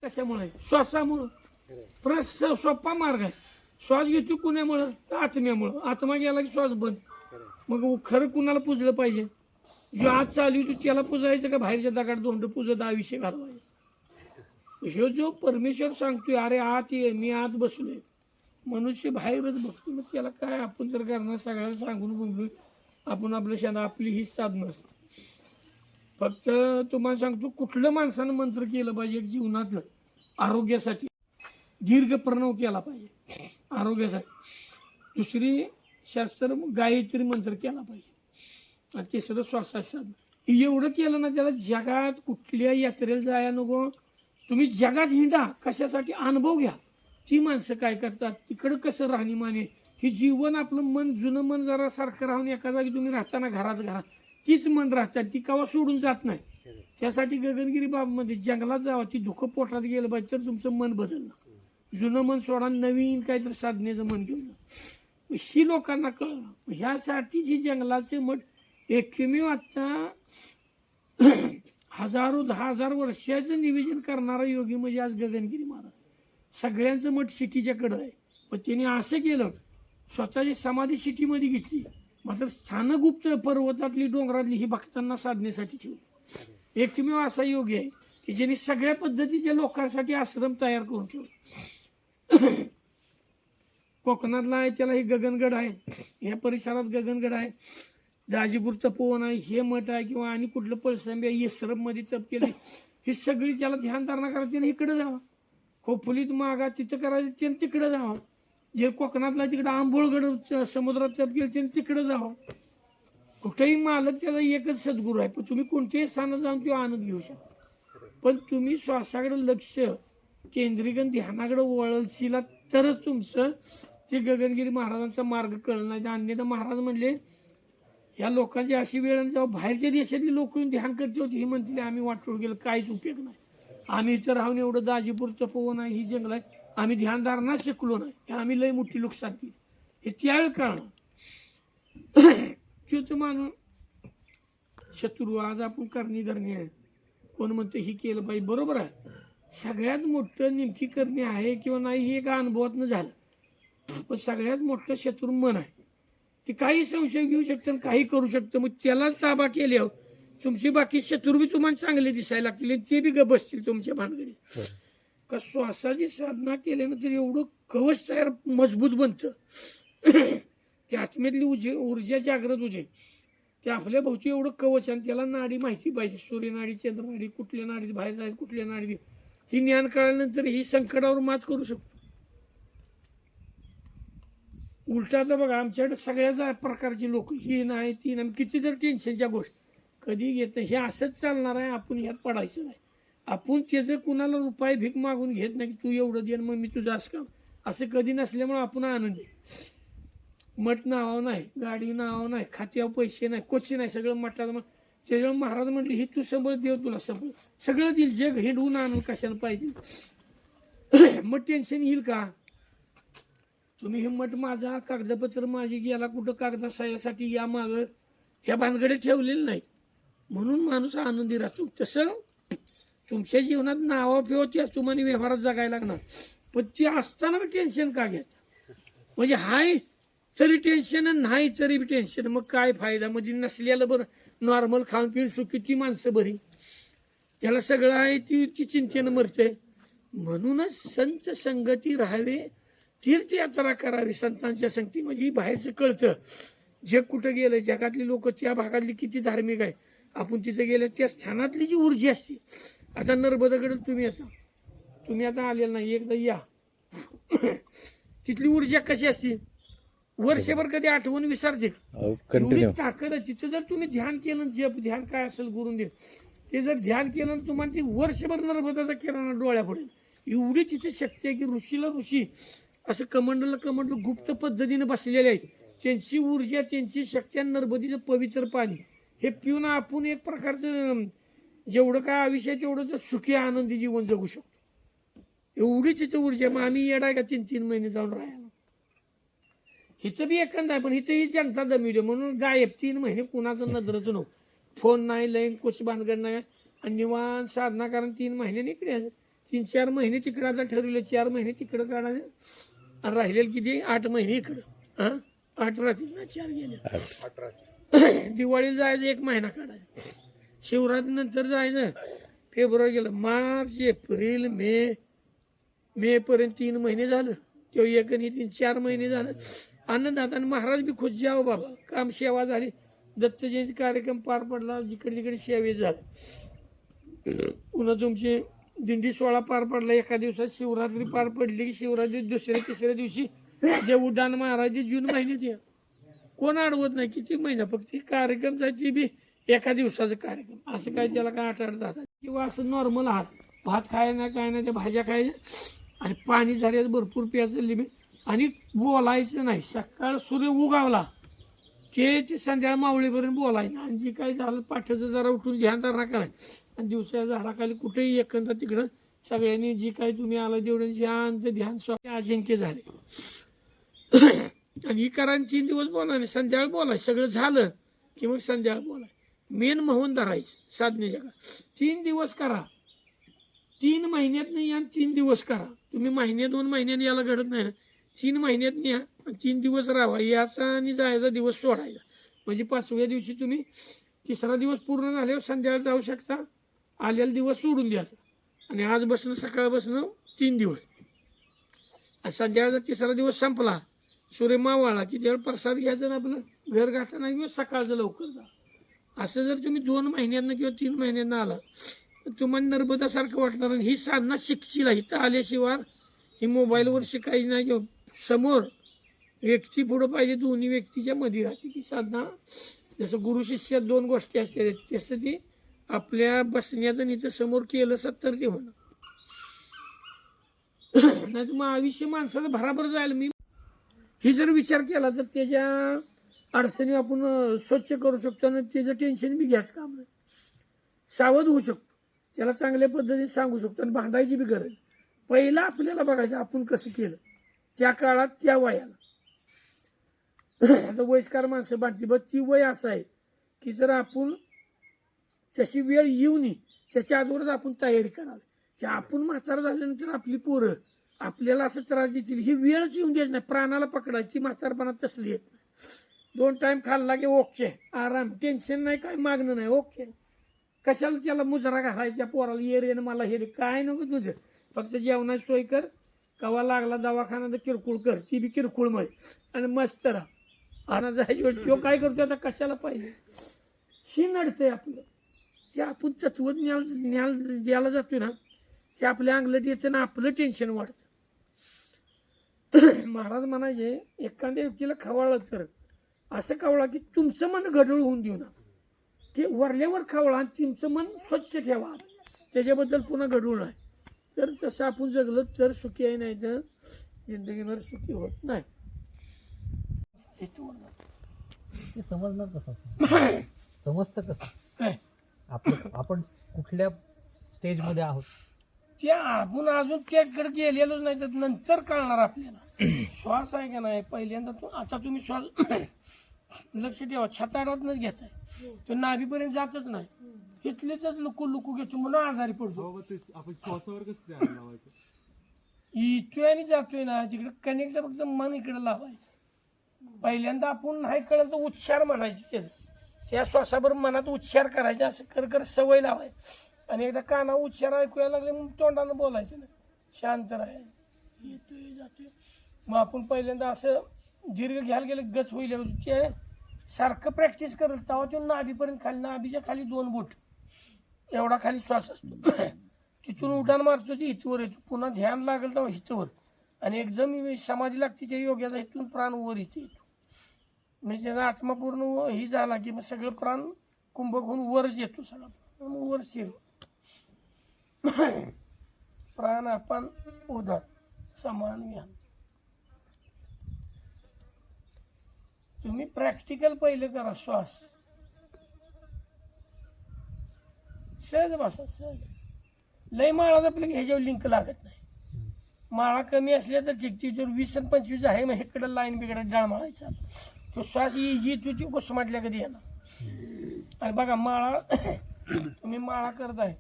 कशामुळे? श्वासामुळं. सोपा मार्ग आहे. श्वास घेतो कुणामुळं? तर आत्म्यामुळं. आत्मा गेला की श्वास बंद. मग खरं कुणाला पुजलं पाहिजे? जो आज चालू होतो त्याला पुजायचं का बाहेरच्या दगड दोंड पुजत आयुष्य घालवायचं? ह्यो जो परमेश्वर सांगतोय अरे आत ये, मी आत बसलोय, मनुष्य बाहेरच बसतो. मग त्याला काय आपण तर करणार? सगळ्याला सांगून बोलून आपण आपलं शेणा आपली ही साधनं असते. फक्त तुम्हाला सांगतो कुठलं माणसानं मंत्र केलं पाहिजे जीवनातलं आरोग्यासाठी? दीर्घ प्रणव केला पाहिजे आरोग्यासाठी. दुसरी शास्त्र गायत्री मंत्र केला पाहिजे. आणि तिसरं श्वासाचं साधन. एवढं केलं ना त्याला जगात कुठल्या यात्रेला जाया नको. तुम्ही जगात हिंडा. कशासाठी? अनुभव घ्या. ती माणसं काय करतात, तिकडं कसं राहणीमान आहे. हे जीवन आपलं मन, जुनं मन जरा सारखं राहून एका जागी तुम्ही राहताना घरात तीच मन राहतात. ती कवा सोडून जात नाही. त्यासाठी गगनगिरी बाबमध्ये जंगलात जावा. ती धुकं पोटात गेलं पाहिजे तर तुमचं मन बदललं. जुनं मन सोडा, नवीन काहीतरी साधण्याचं मन घेऊन. ही लोकांना कळलं. ह्यासाठीच ही जंगलाचे मठ एकमेव आता हजारो 10,000 वर्षाचं निवेदन करणारा योगी म्हणजे आज गगनगिरी महाराज. सगळ्यांचं मठ सिटीच्या कडं आहे. पण त्याने असं केलं, स्वतःची समाधी सिटीमध्ये घेतली, मात्र स्थानगुप्त पर्वतातली डोंगरातली ही भक्तांना साधण्यासाठी ठेवली. एकमेव असा योगी आहे की ज्यांनी सगळ्या पद्धतीच्या लोकांसाठी आश्रम तयार करून ठेवले. कोकणातला आहे त्याला हे गगनगड आहे. ह्या परिसरात गगनगड आहे. दाजीपूर तपोवन आहे, हे मठ आहे, किंवा आणि कुठलं पळसांबी आहे, येसरबमध्ये तप केले. ही सगळी त्याला ध्यानधारणा करायची त्याने इकडे जावं. खोपोलीत मागा तिथं करायचं त्याने तिकडे जावं. जे कोकणातला तिकडं आंबोळगड समुद्रात तप केलं त्याने तिकडे जावं. कुठेही मालक त्याला एकच सद्गुरू आहे. पण तुम्ही कोणत्याही स्थानात जाऊन तो आनंद घेऊ शकता. पण तुम्ही श्वासाकडे लक्ष केंद्रीकरण ध्यानाकडे वळशीला तरच तुमचं ते गगनगिरी महाराजांचा मार्ग कळलं नाही. अन्यथा महाराज म्हणले या लोकांची अशी वेळ जेव्हा बाहेरच्या देशातली लोक येऊन ध्यान करते होती, ही म्हणतील आम्ही वाटोळ गेलं, काहीच उपयोग नाही. आम्ही इथं राहून एवढं दाजीपूर तपोवन आहे, ही जंगल आहे, आम्ही ध्यानधारणा शिकलो नाही, आम्ही लय मोठी नुकसान केली. हे त्यावेळी कळलं. तो मानून शत्रू आज आपण करणी धरणी आहे. कोण म्हणतं ही केलं पाहिजे, बरोबर आहे. सगळ्यात मोठं नेमकी करणी आहे किंवा नाही हे एका अनुभवातनं झालं. पण सगळ्यात मोठं शत्रू मन आहे. ते काही संशय घेऊ शकतं आणि काही करू शकतं. मग त्याला ताबा केल्यावर तुमची बाकी शत्रू बी तुम्हाला चांगले दिसायला लागतील आणि ते बी ग बसतील तुमच्या भानगडी. का श्वासाची साधना केल्यानंतर एवढं कवच तयार मजबूत बनतं. ते आत्म्यातली ऊर्जा जागृत होते. ते आपल्या भोवती एवढं कवच, आणि त्याला नाडी माहिती पाहिजे. सूर्यनाडी, चंद्रनाडी, कुठल्या नाडीत बाहेर जायचं, कुठल्या नाडीत. ही ज्ञान कळल्यानंतर ही संकटावर मात करू शकतो. उलटाचं बघा, आमच्याकडे सगळ्याच प्रकारची लोक, ही नाही ती नाही, किती तर टेन्शनच्या गोष्टी कधी घेत नाही. हे असंच चालणार आहे. आपण ह्यात पडायचं नाही. आपण त्याचं कुणाला रुपये भीक मागून घेत नाही की तू एवढं दे मग मी तुझं असं काम, असं कधी नसल्यामुळे आपण आनंदी. मठ नावावर नाही, गाडी नावावर नाही, खात्यावर पैसे नाही, कोची नाही, सगळं मठात. मग त्याच्यामुळे महाराज म्हटले ही तू संबळ देव तुला संबळ सगळं देईल. जग हिंडवून आणून कशाला पाहिजे. मग टेन्शन येईल का? तुम्ही हिंमत माझा कागदपत्र माझी गेला कुठं कागदासाठी या माग ह्या भानगडे ठेवलेलं नाही, म्हणून माणूस आनंदी राहतो. तसं तुमच्या जीवनात नावा फिवती तुम्हाला व्यवहारात जगायला लागणार. पण ती असताना टेन्शन का घेत? म्हणजे हाय तरी टेन्शन, नाही तरी टेन्शन, मग काय फायदा? म्हणजे नसलेलं बरं, नॉर्मल खाऊन पिऊन सुखी ती माणसं बरी. त्याला सगळं आहे ती चिंतेनं मरते. म्हणूनच संत संगती राहावे, तीर्थयात्रा करावी संतांच्या संगती. म्हणजे बाहेरचं कळतं जग कुठं गेलं, जगातली लोक त्या भागातली किती धार्मिक आहे. आपण तिथे गेले त्या स्थानातली जी ऊर्जा असते. आता नर्मदाकडे तुम्ही आता आलेला नाही, एकदा या. तिथली ऊर्जा कशी असते वर्षभर कधी आठवण विसरते. ताकद आहे तिथं. जर तुम्ही ध्यान केलं, जप ध्यान काय असेल गुरुन देव, ते जर ध्यान केलं तुम्हाला ती वर्षभर नर्मदाचा किरणा डोळ्या पडेल. एवढी तिथे शक्ती आहे की ऋषीला ऋषी असं कमंडल गुप्त पद्धतीने बसलेले आहेत. त्यांची ऊर्जा, त्यांची शक्ती, नर्मदीचं पवित्र पाणी हे पिऊन आपण एक प्रकारचं जेवढं काय आयुष्य आहे तेवढं तर सुखी आनंदी जीवन जगू शकतो. एवढी तिथं ऊर्जा. मग आम्ही येडाय का 3-3 महिने जाऊन राहायला? हिचं बी एखादा आहे, पण हिचं ही जनता दमिवली म्हणून गायब 3 महिने कुणाचं नजरच नव्हतं. फोन नाही, लईन कोच भानगड नाही, आणि निवांत साधना कारण 3 महिने निघले. 3-4 महिने तिकडं आता ठरवले, 4 महिने तिकडं काढायचं आणि राहिलेलं किती 8 महिने इकडं. हां 8 राहतील ना, 4 गेले. दिवाळीला जायचं 1 महिना काढायचा, शिवरात्रीनंतर जायचं, फेब्रुवारी गेलं, मार्च एप्रिल मे पर्यंत 3 महिने झालं. तो 1 आणि 3 4 महिने झालं. आनंदात. आणि महाराज बी खुश, जाओ बाबा, काम सेवा झाली, दत्त जयंती कार्यक्रम पार पडला, जिकडे तिकडे सेवे झालं. पुन्हा तुमची दिंडी सोहळा पार पडला, एका दिवसात शिवरात्री पार पडली की शिवरात्री दुसऱ्या तिसऱ्या दिवशी जे उड्डाण महाराज जून महिन्यात या, कोण अडवत नाही. किती महिना, फक्त कार्यक्रम जायची बी एका दिवसाचा कार्यक्रम, असं काय त्याला काय 8-8 तास किंवा असं नॉर्मल आहात, भात खायला नाही काय नाही, त्या भाज्या खायच्या आणि पाणी झाल्याचं भरपूर प्यायचं लिमिट. आणि बोलायचं नाही, सकाळ सूर्य उगावला की संध्याकाळ मावळीपर्यंत बोलायचं. आणि जे काही झालं पाठचं जरा उठून ध्यान धरणा करायचं आणि दिवसाच्या झाडाखाली कुठेही एकंदर तिकडं सगळ्यांनी जी काही तुम्ही आला तेवढं शांत ध्यान स्वामी अजिंक्य झाले. आणि ही करा 3 दिवस बोला नाही, संध्याकाळ बोलाय, सगळं झालं की मग संध्याकाळ बोलाय. मेन महून धरायचं साधनेच्या का 3 दिवस करा, 3 महिन्यात नाही या, 3 दिवस करा. तुम्ही महिन्या 2 महिन्याने याला घडत नाही ना, 3 महिन्यात या, 3 दिवस राहा, याचा आणि जायचा दिवस सोडायचा. म्हणजे 5व्या दिवशी तुम्ही 3रा दिवस पूर्ण झाल्यावर संध्याकाळ जाऊ शकता, आलेला दिवस सोडून द्यायचा. आणि आज बसणं सकाळ बसणं 3 दिवस, आणि संध्याकाळचा 3रा दिवस संपला, सूर्य मावळला की त्यावेळी प्रसाद घ्यायचा ना आपलं घर गाठताना किंवा सकाळचं लवकर जा. असं जर तुम्ही 2 महिन्यांना किंवा 3 महिन्यांना आला तर तुम्हाला नर्मदासारखं वाटणार. आणि ही साधना शिकशील, इथं आल्याशिवाय ही मोबाईलवर शिकायची नाही, किंवा समोर व्यक्ती पुढं पाहिजे, दोन्ही व्यक्तीच्या मध्ये राहते की साधना. जसं गुरु शिष्यात 2 गोष्टी असतात, तसं ती आपल्या बसण्याचं इथं समोर केलं 70 ते होणं. नाही तर मग आयुष्य माणसाचं भराभर जायला. मी ही जर विचार केला तर त्याच्या अडचणी आपण स्वच्छ करू शकतो आणि त्याचं टेन्शन बी घ्यायचं काम नाही. सावध होऊ शकतो, त्याला चांगल्या पद्धतीने सांगू शकतो आणि भांडायची बी गरज. पहिला आपल्याला बघायचं आपण कसं केलं त्या काळात त्या वयाला. आता वयस्कर माणसं बांधली, बघ ती वय असं आहे की जर आपण तशी वेळ येऊ नये त्याच्या अगोदरच आपण तयारी करावी, की आपण म्हातारा झाल्यानंतर आपली पोरं आपल्याला असं त्रास देतील ही वेळच येऊन द्यायची नाही. प्राणाला पकडायची म्हातारपणात तसली येत नाही. 2 टाइम खाल्ला की ओके, आराम, टेन्शन नाही, काय मागणं नाही, ओके. कशाला त्याला मुजरा घालायच्या पोराला, ये रे मला हे रे, काय नको तुझं, फक्त जेवणाची सोय कर, कवा लागला दवाखाना तर किरकोळ कर, ती बी किरकोळ मध्ये, आणि मस्त राहा. आणि जायची वेळ तो काय करतो आता, कशाला पाहिजे ही नडतंय आपलं. हे आपण तत्वज्ञान द्यायला जातोय ना, हे आपल्या अंगलट येतं ना, आपलं टेन्शन वाढतं. महाराज म्हणायचे एखाद्या व्यक्तीला खवळलं तर असं खवळा की तुमचं मन गढूळ होऊन देऊ ना, की वरल्यावर खवळा आणि तुमचं मन स्वच्छ ठेवा, त्याच्याबद्दल पुन्हा गढूळ नाही. तर तसं आपण जगलो तर सुखी आहे, नाही तर जिंदगीभर सुखी होत नाही. ते समजणार कसं, समजतं कसं काय आपण कुठल्या स्टेजमध्ये आहोत ते आपण अजून त्याकडे गेलेलोच नाही, तर नंतर कळणार आपल्याला. श्वास आहे का नाही, पहिल्यांदा आता तुम्ही श्वास लक्ष ठेवा, छाताडातनच घेताय, तो नाभीपर्यंत जातच नाही, इथलेच लुकू घेतो म्हणून आजारी पडतो. आपण श्वासावर कसं ध्यान लावायचं, इथोय आणि जातोय ना तिकडे कनेक्ट, फक्त मन इकडे लावायचं. पहिल्यांदा आपण नाही कळलं तर उच्चार म्हणायचे, त्या श्वासाबरोबर मनात उच्चार करायचे, असं कर सवय लावायची. आणि एकदा काना उच्चार ऐकूया लागले मग तोंडानं बोलायचं नाही, शांत राहायचं, येतोय जातोय. मग आपण पहिल्यांदा असं दीर्घ घ्यायला गेलं गच होईल, ते सारखं प्रॅक्टिस करत तेव्हा तो नाभीपर्यंत खाली, नाभीच्या खाली 2 बोट एवढा खाली श्वास असतो. तिथून उड्डाण मारतो ते हितवर येतो, पुन्हा ध्यान लागेल तेव्हा हितवर, आणि एकदम समाधी लागते त्या योग्याचा, इथून प्राण वर इथे येतो. म्हणजे त्याचा आत्मा पूर्ण ही झाला की मग सगळं प्राण कुंभक होऊन वरच येतो, सगळा मग वर शिर. प्राण आपण उदर समान घ्या. तुम्ही प्रॅक्टिकल पहिले करा, श्वास सहज बसा, सहज. लय माळा आपल्या ह्याच्यावर लिंक लागत नाही. माळा कमी असल्या तर ठीक, तिच्यावर 20 आणि 25 आहे, मग इकडं लाईन बिकडं डाळ माळायचा, तो श्वास येत होती घुसमाटल्या कधी येणार. आणि बघा माळा तुम्ही माळा करताय,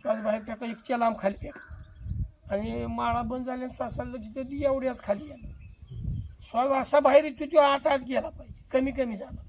श्वास बाहेर टाका इतक्या लांब खाली टाका आणि माळा बंद झाल्याने श्वासाला लक्ष देतो एवढ्याच खाली येणार. श्वास असा बाहेर येतो तो आत गेला पाहिजे, कमी कमी झाला.